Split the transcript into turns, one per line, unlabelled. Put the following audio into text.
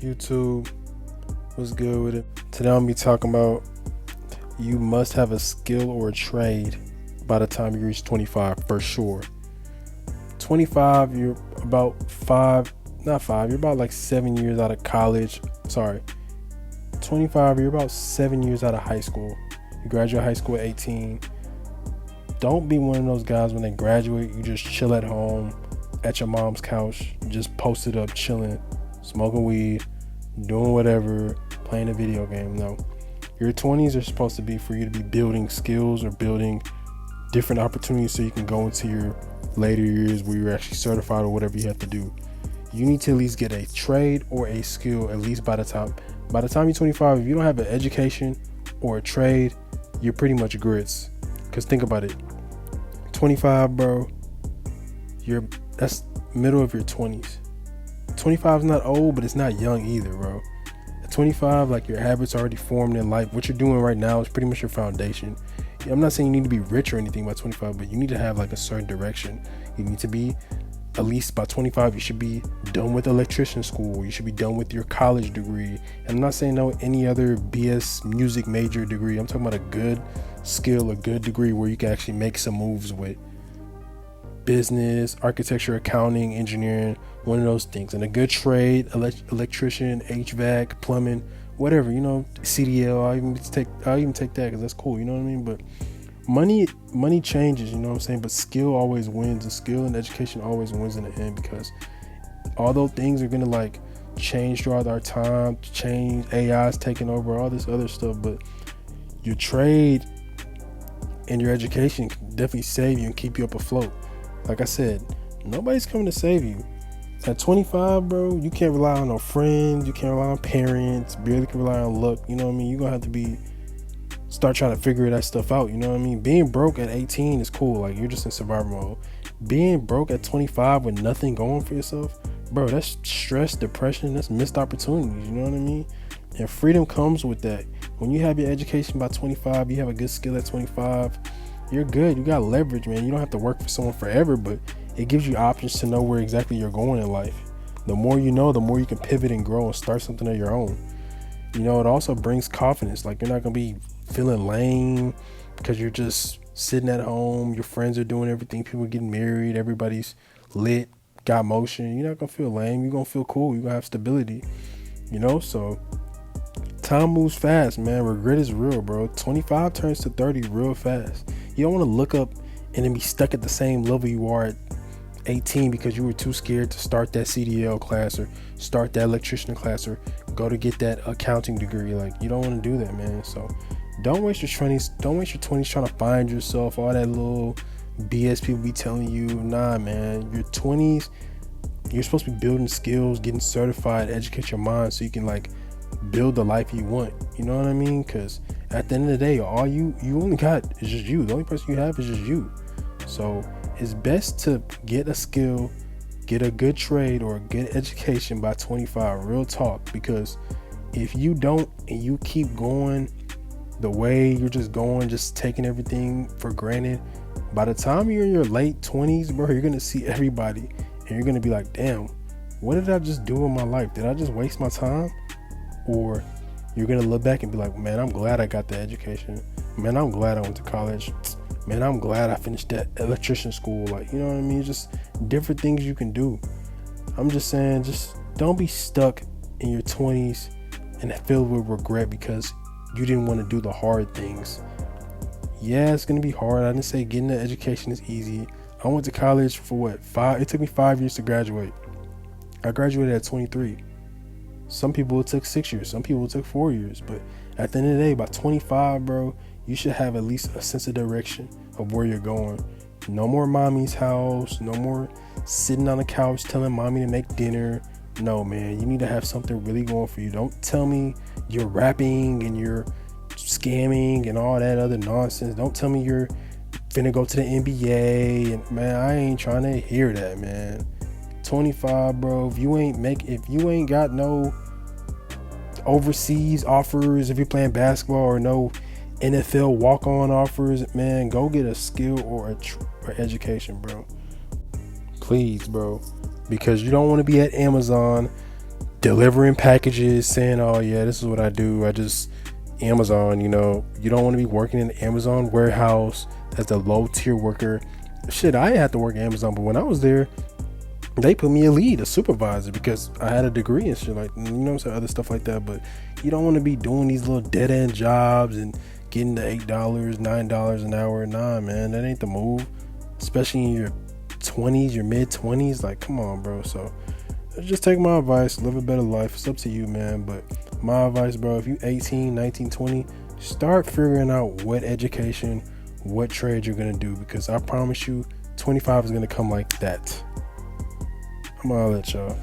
YouTube, what's good with it? Today I'm gonna be talking about you must have a skill or a trade by the time you reach 25 for sure. 25, you're about you're about like 7 years out of college. Sorry, 25, you're about 7 years out of high school. You graduate high school at 18. Don't be one of those guys when they graduate, you just chill at home at your mom's couch, just posted up, chilling, smoking weed, doing whatever, playing a video game. No, your 20s are supposed to be for you to be building skills or building different opportunities so you can go into your later years where you're actually certified or whatever you have to do. You need to at least get a trade or a skill at least by the time you're 25. If you don't have an education or a trade, you're pretty much grits. Because think about it, 25, bro, that's middle of your 20s. 25 is not old, but it's not young either, bro. At 25, like, your habits are already formed in life. What you're doing right now is pretty much your foundation. I'm not saying you need to be rich or anything by 25, but you need to have like a certain direction. You need to be, at least by 25, you should be done with electrician school. You should be done with your college degree. And I'm not saying no any other BS music major degree. I'm talking about a good skill, a good degree where you can actually make some moves with business, architecture, accounting, engineering, one of those things. And a good trade, electrician, HVAC, plumbing, whatever, CDL. I'll even take that because that's cool, you know what I mean? But money changes, you know what I'm saying? But skill always wins. The skill and education always wins in the end, because although things are gonna like change throughout our time, change, AI's taking over, all this other stuff, but your trade and your education can definitely save you and keep you up afloat. Like I said, nobody's coming to save you. At 25, bro, you can't rely on no friends, you can't rely on parents, barely can rely on luck, you know what I mean? You're gonna have to start trying to figure that stuff out, you know what I mean? Being broke at 18 is cool, like, you're just in survival mode. Being broke at 25 with nothing going for yourself, bro, that's stress, depression, that's missed opportunities, you know what I mean? And freedom comes with that. When you have your education by 25, you have a good skill at 25, you're good, you got leverage, man. You don't have to work for someone forever, but it gives you options to know where exactly you're going in life. The more you know, the more you can pivot and grow and start something of your own. It also brings confidence. Like, you're not going to be feeling lame because you're just sitting at home. Your friends are doing everything. People are getting married. Everybody's lit, got motion. You're not going to feel lame. You're going to feel cool. You're going to have stability. So time moves fast, man. Regret is real, bro. 25 turns to 30 real fast. You don't want to look up and then be stuck at the same level you are at 18 because you were too scared to start that CDL class or start that electrician class or go to get that accounting degree. Like, you don't want to do that, man. So don't waste your 20s trying to find yourself, all that little BS people be telling you. Nah, man, your 20s, you're supposed to be building skills, getting certified, educate your mind so you can like build the life you want, you know what I mean? Because at the end of the day, all you only got is just you. The only person you have is just you. So it's best to get a skill, get a good trade or a good education by 25, real talk. Because if you don't and you keep going the way you're just going, just taking everything for granted, by the time you're in your late 20s, bro, you're gonna see everybody and you're gonna be like, damn, what did I just do in my life? Did I just waste my time? Or you're gonna look back and be like, man, I'm glad I got the education. Man, I'm glad I went to college. Man, I'm glad I finished that electrician school. Like, you know what I mean? Just different things you can do. I'm just saying, just don't be stuck in your 20s and filled with regret because you didn't want to do the hard things. Yeah, it's gonna be hard. I didn't say getting an education is easy. I went to college for it took me 5 years to graduate. I graduated at 23. Some people it took 6 years, some people it took 4 years, but at the end of the day, by 25, bro, you should have at least a sense of direction of where you're going. No more mommy's house, no more sitting on the couch telling mommy to make dinner. No, man, you need to have something really going for you. Don't tell me you're rapping and you're scamming and all that other nonsense. Don't tell me you're finna go to the NBA. And man, I ain't trying to hear that, man. 25, bro. If you ain't got no overseas offers, if you're playing basketball, or no NFL walk-on offers, man, go get a skill or education, bro. Please, bro, because you don't want to be at Amazon delivering packages, saying, oh yeah, this is what I do. I just Amazon, you know, you don't want to be working in the Amazon warehouse as the low tier worker. Shit, I had to work at Amazon, but when I was there, they put me a lead, a supervisor, because I had a degree and shit, like, you know what I'm saying, other stuff like that. But you don't want to be doing these little dead end jobs and getting the $8, $9 an hour. Nah, man, that ain't the move, especially in your 20s, your mid 20s. Like, come on, bro. So just take my advice, live a better life. It's up to you, man. But my advice, bro, if you 18, 19, 20, start figuring out what education, what trade you're gonna do, because I promise you 25 is gonna come like that. I'm gonna let y'all.